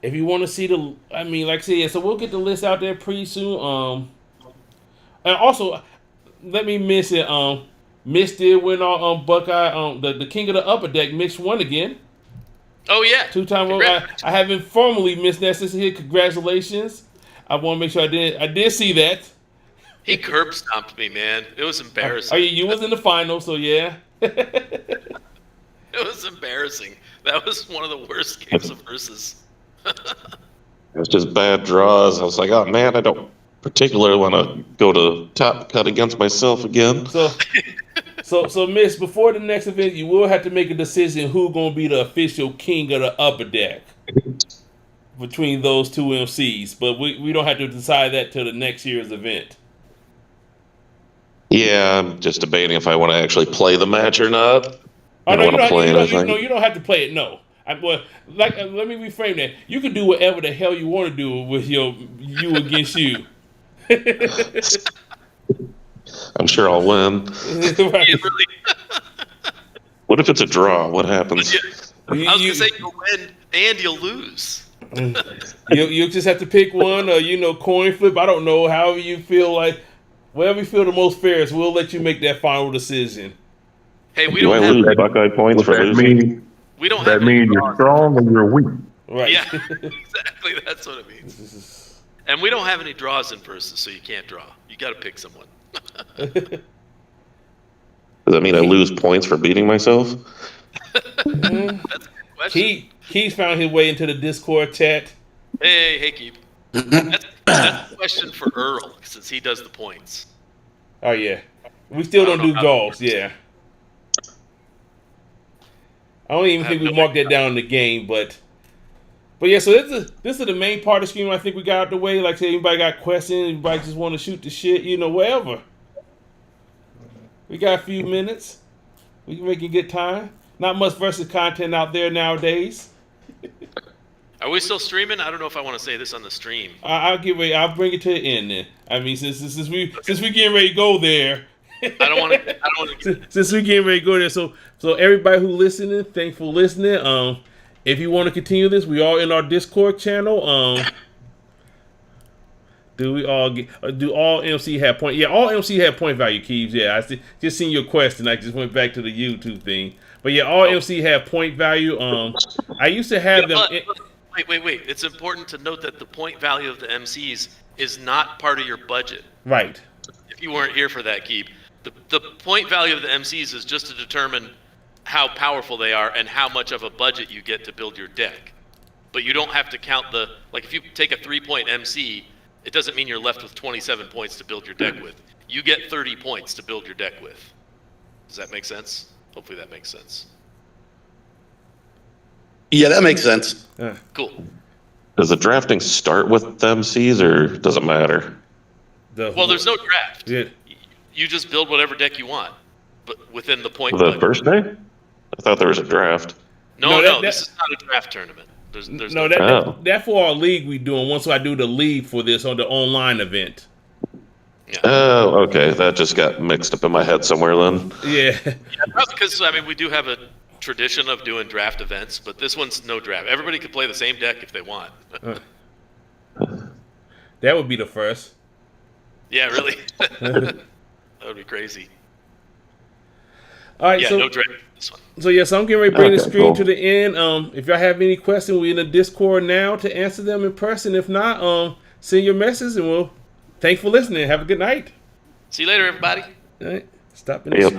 if you want to see like I said, yeah, so we'll get the list out there pretty soon. And also, let me mention, Mitch did win on Buckeye. The king of the upper deck, Mitch won again. Oh yeah, 2-time winner. I haven't formally missed that since here. Congratulations! I want to make sure I did see that. He curb stomped me, man. It was embarrassing. Oh, yeah, you was in the final, so yeah. It was embarrassing. That was one of the worst games of versus. It was just bad draws. I was like, oh man, I don't particularly want to go to top cut against myself again. So, Miss, before the next event, you will have to make a decision who's gonna be the official king of the upper deck between those two MCs. But we don't have to decide that till the next year's event. Yeah, I'm just debating if I want to actually play the match or not. Oh, I no, don't want to play anything. you don't have to play it. No, let me reframe that. You can do whatever the hell you want to do with you against you. I'm sure I'll win. Right. Really, What if it's a draw? What happens? I was gonna say you'll win and you'll lose. You just have to pick one, or coin flip. I don't know. However you feel like, whatever you feel the most fairest, we'll let you make that final decision. Hey, we Do I don't lose have Buckeye points for losing? we don't That have any means you're draws. strong and you're weak. Right. Yeah, exactly. That's what it means. And we don't have any draws in versus, so you can't draw. You got to pick someone. Does that mean I lose points for beating myself? That's a good question. He's found his way into the Discord chat. Hey, Keith. That's a question for Earl, since he does the points. Oh yeah, we still don't do how golfs. that works. Yeah, I don't even think we marked that down in the game, but yeah. So this is the main part of the stream. I think we got out the way. Like, say, anybody got questions, anybody just want to shoot the shit, whatever. We got a few minutes. We can make a good time. Not much versus content out there nowadays. Are we still streaming? I don't know if I want to say this on the stream. I'll bring it to the end then. I mean, since we getting ready to go there. I don't want to. Since we getting ready to go there, so everybody who listening, thanks for listening. If you want to continue this, we are in our Discord channel. Do all MC have point? Yeah, all MC have point value, Keeves. Yeah, just seen your question. I just went back to the YouTube thing. But yeah, all MC have point value. I used to have them. Wait. It's important to note that the point value of the MCs is not part of your budget. Right. If you weren't here for that, Keep, the point value of the MCs is just to determine how powerful they are and how much of a budget you get to build your deck. But you don't have to count if you take a 3-point MC, it doesn't mean you're left with 27 points to build your deck with. You get 30 points to build your deck with. Does that make sense? Hopefully that makes sense. Yeah, that makes sense. Cool. Does the drafting start with MCs or does it matter? Well, there's no draft. Yeah. You just build whatever deck you want, but within the point The budget. first day? I thought there was a draft. No, this is not a draft tournament. There's no draft. That for our league we doing. Once I do the league for this on the online event. Yeah. Oh, okay. That just got mixed up in my head somewhere then. Yeah. Because we do have a tradition of doing draft events, but this one's no draft. Everybody can play the same deck if they want. That would be the first. Yeah, really. That would be crazy. All right. Yeah, So, no draft this one. so I'm getting ready to bring the Okay, stream cool. to the end. If y'all have any questions, we're in the Discord now to answer them in person. If not, send your message and thanks for listening. Have a good night. See you later, everybody. All right. Stop in the Yep. stream.